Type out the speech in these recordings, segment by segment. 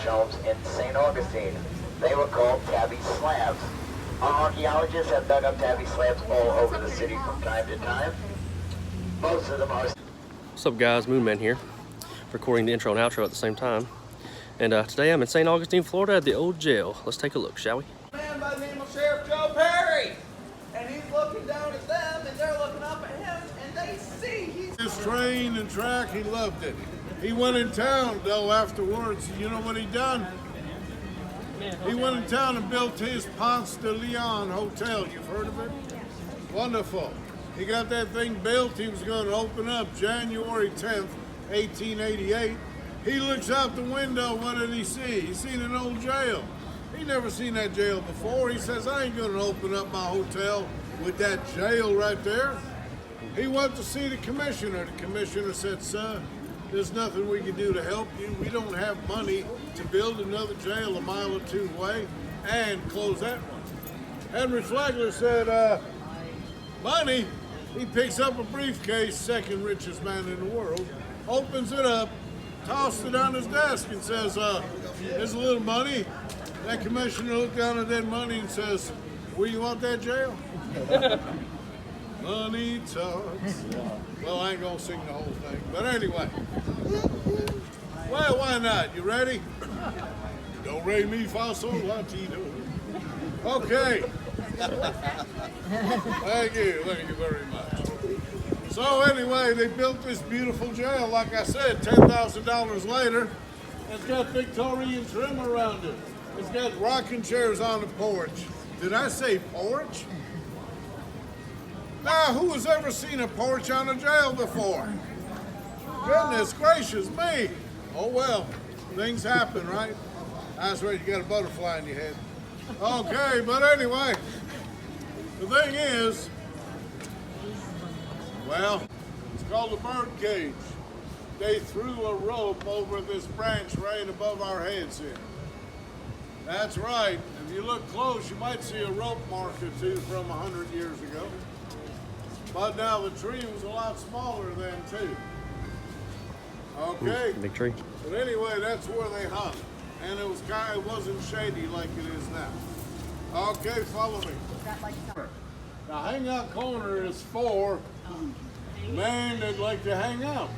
tombstones in St. Augustine. They were called tabby slabs. Archaeologists have dug up tabby slabs all over the city from time to time. Most of them are... What's up guys, Moonman here, recording the intro and outro at the same time. And today I'm in St. Augustine, Florida at the old jail. Let's take a look, shall we? A man by the name of Sheriff Joe Perry. And he's looking down at them and they're looking up at him and they see he's... His train and track, he loved it. He went in town though afterwards. You know what he done? He went in town and built his Ponce de Leon Hotel. You've heard of it? Wonderful. He got that thing built. He was going to open up January 10th, 1888. He looks out the window. What did he see? He seen an old jail. He never seen that jail before. He says, I ain't going to open up my hotel with that jail right there. He went to see the commissioner. The commissioner said, sir, there's nothing we can do to help you. We don't have money to build another jail a mile or two away and close that one. Henry Flagler said, money? He picks up a briefcase, second richest man in the world, opens it up, tosses it on his desk and says, here's a little money. That commissioner looked down at that money and says, well, you want that jail? Money talks. Well, I ain't gonna sing the whole thing, but anyway. Well, why not? You ready? Do, re, mi, fa, sol, la, ti, do. Okay. Thank you very much. So anyway, they built this beautiful jail, like I said, $10,000 later. It's got Victorian trim around it. It's got rocking chairs on the porch. Did I say porch? Now, who has ever seen a porch on a jail before? Goodness gracious me. Oh well, things happen, right? That's right, you got a butterfly in your head. Okay, but anyway, the thing is, well, it's called a bird cage. They threw a rope over this branch right above our heads here. That's right. If you look close, you might see a rope mark or two from 100 years ago. But now the tree was a lot smaller then too. Okay. Big tree. But anyway, that's where they hung. And it wasn't shady like it is now. Okay, follow me. Now hangout corner is for men that like to hang out.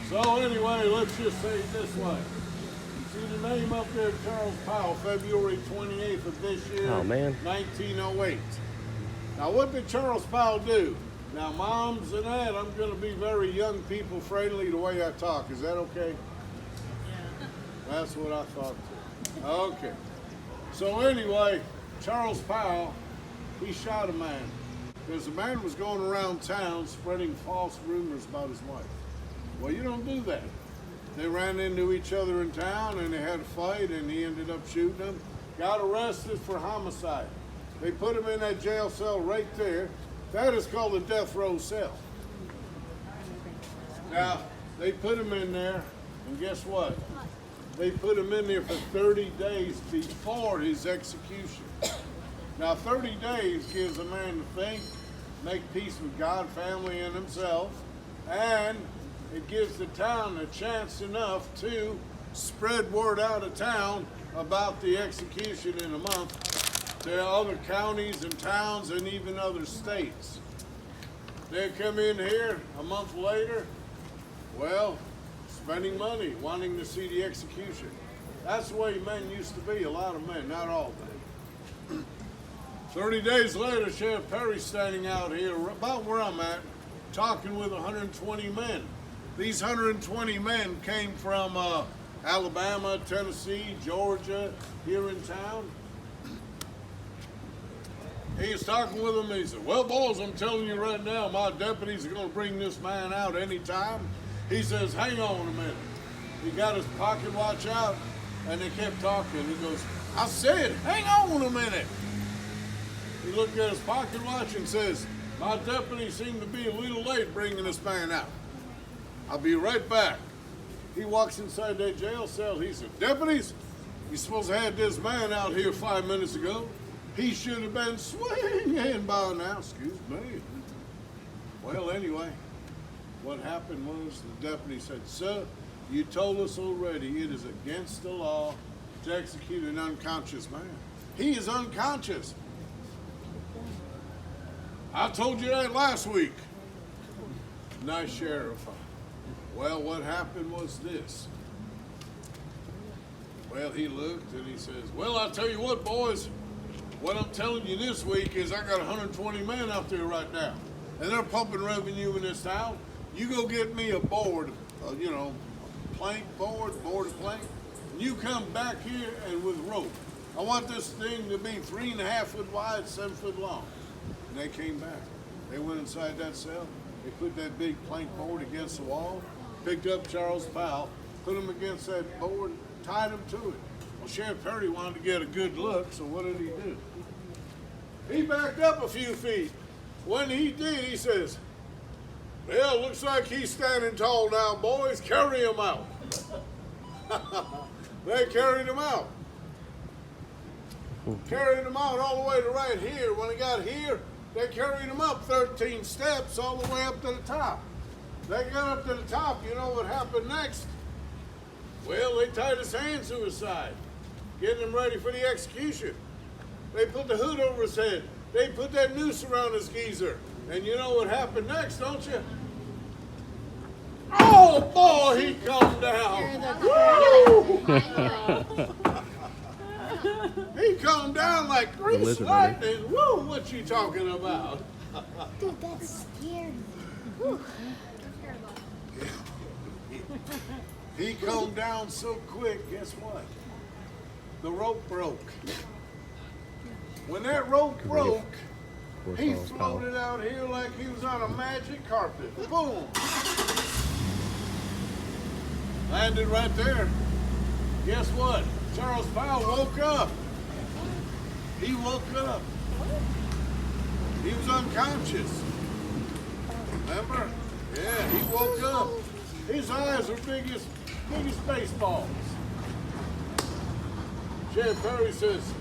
So anyway, let's just say it this way. See the name up there, Charles Powell, February 28th of this year, oh, man. 1908. Now what did Charles Powell do? Now moms and dad, I'm going to be very young people friendly the way I talk. Is that okay? Yeah. That's what I thought too. Okay. So anyway, Charles Powell, he shot a man. Because the man was going around town spreading false rumors about his wife. Well, you don't do that. They ran into each other in town and they had a fight and he ended up shooting them. Got arrested for homicide. They put him in that jail cell right there. That is called a death row cell. Now, they put him in there and guess what? They put him in there for 30 days before his execution. Now, 30 days gives a man to think, make peace with God, family, and himself, and it gives the town a chance enough to spread word out of town about the execution in a month to other counties and towns and even other states. They come in here a month later, well, spending money, wanting to see the execution. That's the way men used to be, a lot of men, not all men. 30 days later, Sheriff Perry's standing out here, about where I'm at, talking with 120 men. These 120 men came from Alabama, Tennessee, Georgia, here in town. He was talking with them and he said, well, boys, I'm telling you right now, my deputies are going to bring this man out anytime. He says, hang on a minute. He got his pocket watch out and they kept talking. He goes, I said, hang on a minute. He looked at his pocket watch and says, my deputies seem to be a little late bringing this man out. I'll be right back. He walks inside that jail cell. He said, deputies, you're supposed to have this man out here 5 minutes ago. He should have been swinging by now. Excuse me. Well, anyway, What happened was the deputy said, "Sir, you told us already it is against the law to execute an unconscious man. He is unconscious. I told you that last week." Nice sheriff. Well, what happened was this. Well, he looked and he says, "Well, I'll tell you what, boys. What I'm telling you this week is I got 120 men out there right now, and they're pumping revenue in this town. You go get me a board, plank board of plank, and you come back here and with rope. I want this thing to be 3.5 foot wide, 7 foot long." And they came back. They went inside that cell. They put that big plank board against the wall, picked up Charles Powell, put him against that board, tied him to it. Well, Sheriff Perry wanted to get a good look, so what did he do? He backed up a few feet. When he did, he says, "Well, looks like he's standing tall now, boys. Carry him out." They carried him out. Carried him out all the way to right here. When he got here, they carried him up 13 steps all the way up to the top. They got up to the top. You know what happened next? Well, they tied his hands to his side, getting him ready for the execution. They put the hood over his head. They put that noose around his geezer. And you know what happened next, don't you? Oh, boy, he come down. He come down like grease lightning. Woo, what you talking about? Dude, that's scary. He come down so quick, guess what? The rope broke. When that rope broke, he floated out here like he was on a magic carpet. Boom! Landed right there. Guess what? Charles Powell woke up. He woke up. He was unconscious. Remember? Yeah, he woke up. His eyes were big as baseballs. Sheriff Perry says,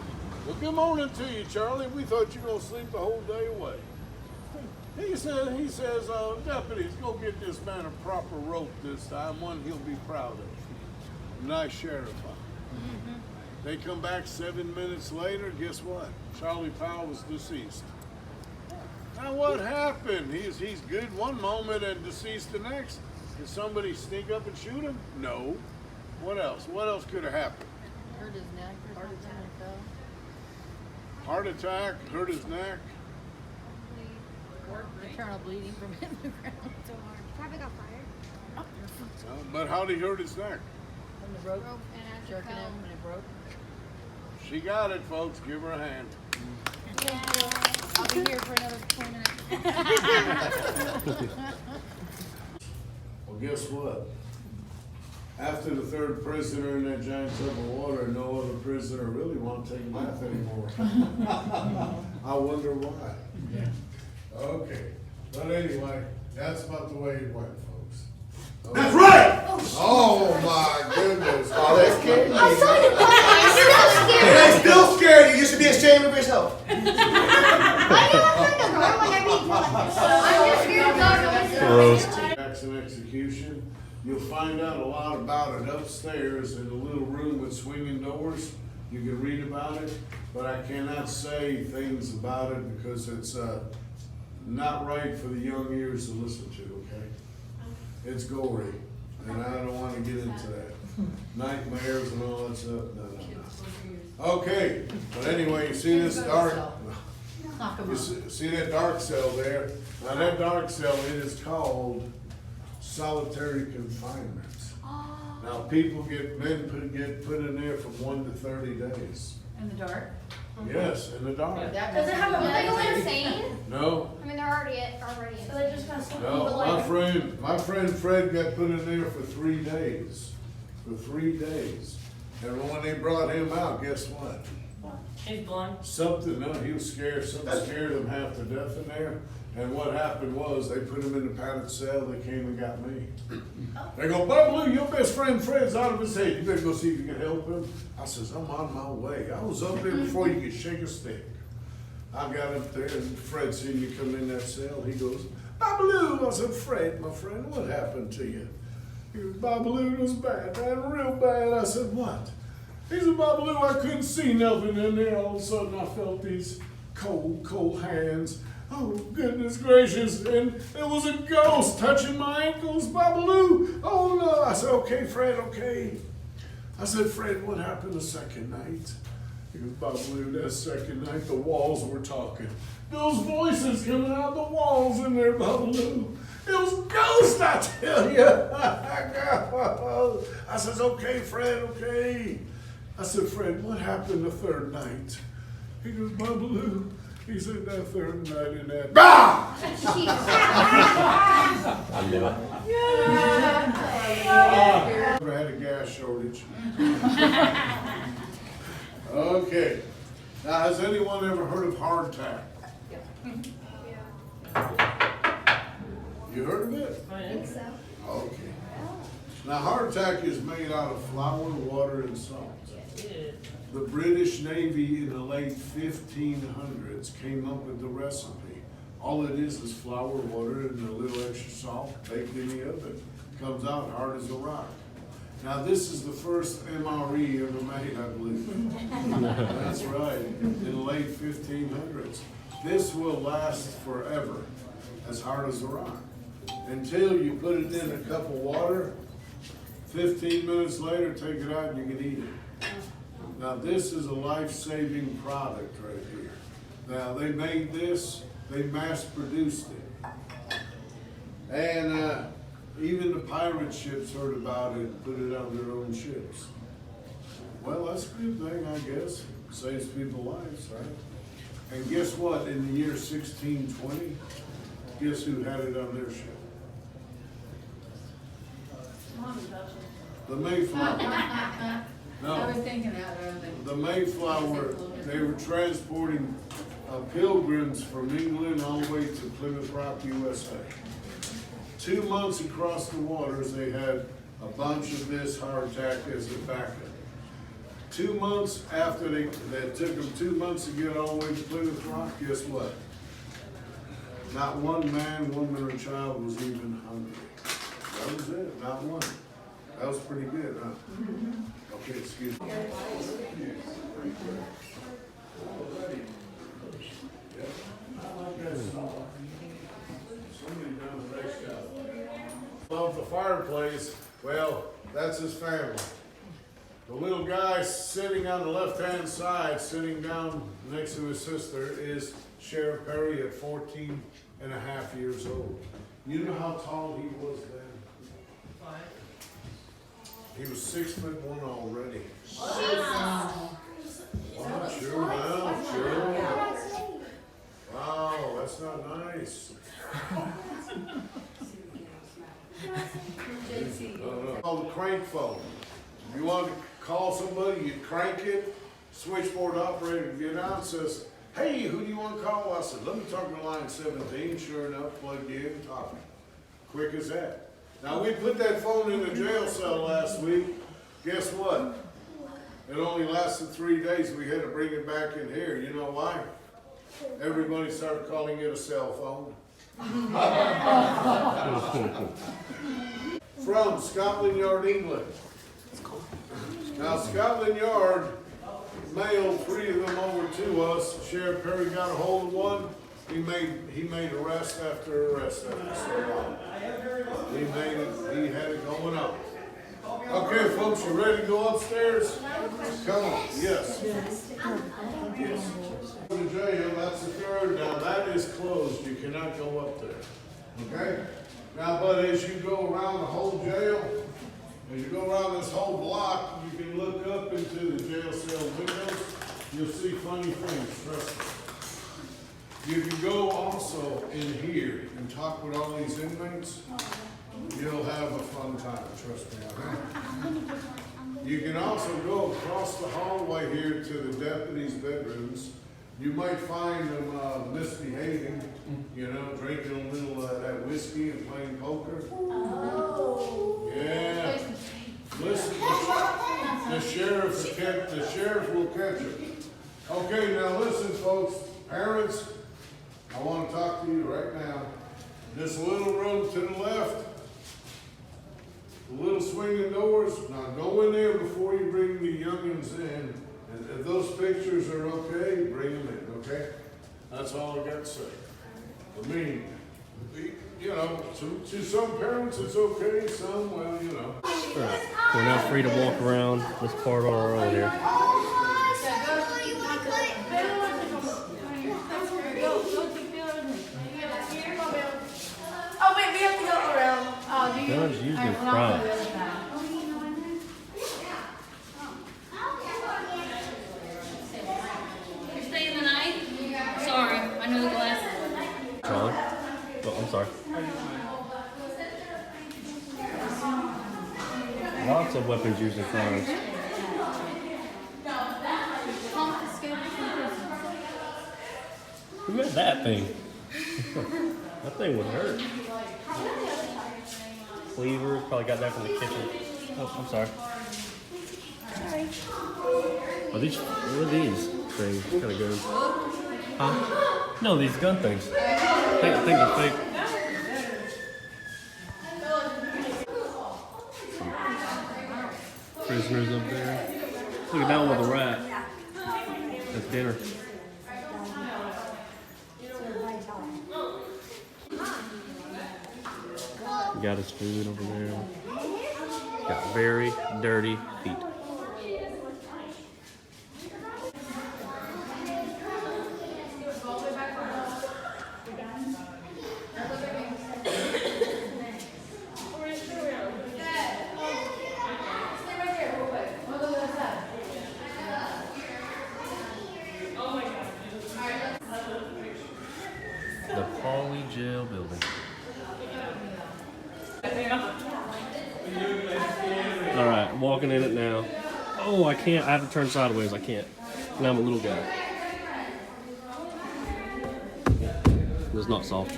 "Well, good morning to you, Charlie. We thought you were going to sleep the whole day away." He says, "Deputies, go get this man a proper rope this time, one he'll be proud of." Nice sheriff. They come back 7 minutes later. Guess what? Charlie Powell was deceased. Now what happened? He's good one moment and deceased the next. Did somebody sneak up and shoot him? No. What else? What else could have happened? Hurt his neck or something. Heart attack, hurt his neck. Internal bleeding from hitting the ground so hard. Probably got fired. But how did he hurt his neck? From the rope and jerking him and it broke. She got it, folks. Give her a hand. I'll be here for another 20 minutes. Well, guess what? After the third prisoner in that giant tub of water, no other prisoner really won't take a bath anymore. I wonder why. Okay. But anyway, that's about the way it went, folks. Okay. That's right! Oh my goodness. Oh, that's scary. I'm so scared. And I'm still scared. You should be ashamed of yourself. I'm just scared to go. Jackson execution. You'll find out a lot about it upstairs in a little room with swinging doors. You can read about it, but I cannot say things about it because it's not right for the young ears to listen to, okay? It's gory, and I don't want to get into that. Nightmares and all that stuff, no. Okay, but anyway, you see this dark, you see that dark cell there? Now that dark cell, it is called solitary confinement. Now people get put in there from 1 to 30 days. In the dark? Yes, in the dark. Does it have a medical insane? No, I mean, they're already in. So they just got some no, people my friend Fred got put in there for 3 days. For 3 days. And when they brought him out, guess what? He's blind. No, he was scared. Something scared him half to death in there. And what happened was they put him in the padded cell. They came and got me. They go, "Bob Lou, your best friend Fred's out of his head. You better go see if you can help him." I says, "I'm on my way." I was up there before you could shake a stick. I got up there and Fred seen me come in that cell. He goes, Babaloo. I said, Fred, my friend, what happened to you? He goes, Babaloo, it was bad, man, real bad. I said, what? He said, Babaloo, I couldn't see nothing in there. All of a sudden, I felt these cold hands. Oh, goodness gracious. And there was a ghost touching my ankles, Babaloo. Oh, no. I said, okay, Fred, okay. I said, Fred, what happened the second night? He goes, Babaloo, that second night, the walls were talking. Those voices coming out the walls in there, Babaloo. It was ghosts, I tell you. I said, okay, Fred, okay. I said, Fred, what happened the third night? He goes, Babaloo. He said, that third night in that. Bah! I knew it. I had a gas shortage. Okay. Now, has anyone ever heard of hardtack? You heard of it? I think so. Okay. Now, hardtack is made out of flour, water, and salt. The British Navy in the late 1500s came up with the recipe. All it is flour, water, and a little extra salt baked in the oven. Comes out hard as a rock. Now, this is the first MRE ever made, I believe. That's right, in the late 1500s. This will last forever, as hard as a rock. Until you put it in a cup of water, 15 minutes later, take it out and you can eat it. Now, this is a life-saving product right here. Now, they made this, they mass-produced it. And even the pirate ships heard about it and put it on their own ships. Well, that's a good thing, I guess. Saves people's lives, right? And guess what? In the year 1620, guess who had it on their ship? The Mayflower. I was thinking that earlier. The Mayflower, they were transporting pilgrims from England all the way to Plymouth Rock, USA. 2 months across the waters, they had a bunch of this hardtack as a backup. 2 months after that took them 2 months to get all the way to Plymouth Rock, guess what? Not one man, woman, or child was even hungry. That was it, not one. That was pretty good, huh? Okay, excuse me. Somebody done a nice job. Love the fireplace. Well, that's his family. The little guy sitting on the left-hand side, sitting down next to his sister, is Sheriff Perry at 14 and a half years old. You know how tall he was then? He was 6'1" already. Wow, sure, wow, sure. Wow, that's not nice. Called the crank phone. If you want to call somebody, you crank it, switchboard operator get out and says, hey, who do you want to call? I said, let me talk to line 17. Sure enough, plugged in, talking. Quick as that. Now, we put that phone in the jail cell last week. Guess what? It only lasted 3 days. We had to bring it back in here. You know why? Everybody started calling it a cell phone. From Scotland Yard, England. Now, Scotland Yard mailed 3 of them over to us. Sheriff Perry got a hold of one. He made arrest after arrest after so long. He had it going on. Okay, folks, you ready to go upstairs? Come on, yes. Yes. Go to jail, that's the third. Now that is closed, you cannot go up there. Okay? Now, but as you go around the whole jail, as you go around this whole block, you can look up into the jail cell windows. You'll see funny things, trust me. You can go also in here and talk with all these inmates. You'll have a fun time, trust me. Okay? You can also go across the hallway here to the deputies' bedrooms. You might find them misbehaving, you know, drinking a little that whiskey and playing poker. Oh. Yeah. Listen, the sheriff will catch you. Okay, now listen, folks. Parents, I want to talk to you right now. This little road to the left, the little swinging doors. Now go in there before you bring the youngins in. And if those pictures are okay, bring them in, okay? That's all I got to say. I mean, you know, to some parents it's okay, some, well, you know. All right, we're now free to walk around this part on our own here. Oh wait, we have to go around. Guns usually cry. You're staying the night? Sorry, I know the glasses. Charlie? Oh, I'm sorry. Lots of weapons used in crimes. Who made that thing? That thing would hurt. Cleavers, probably got that from the kitchen. Oh, I'm sorry. What are these things? What kind of guns? Huh? No, these gun things. I think they're fake. Prisoners up there. Look at that one with a rat. That's dinner. Got his food over there. Got very dirty feet. The Pauley Jail building. All right, walking in it now. Oh, I can't. I have to turn sideways. I can't. And I'm a little guy. It's not soft.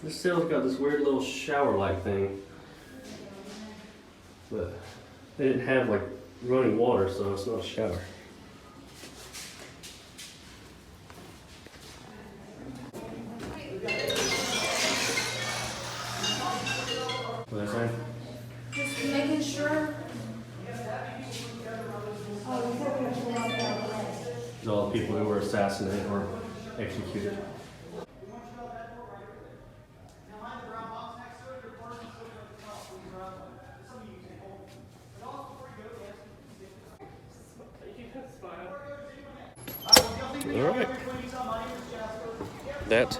This cell's got this weird little shower-like thing, but they didn't have like running water, so it's not a shower. What did I say? Just making sure. These are all the people who were assassinated or executed. All right. That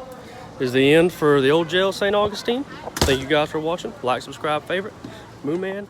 is the end for the old jail, St. Augustine. Thank you guys for watching. Like, subscribe, favorite. Moon Man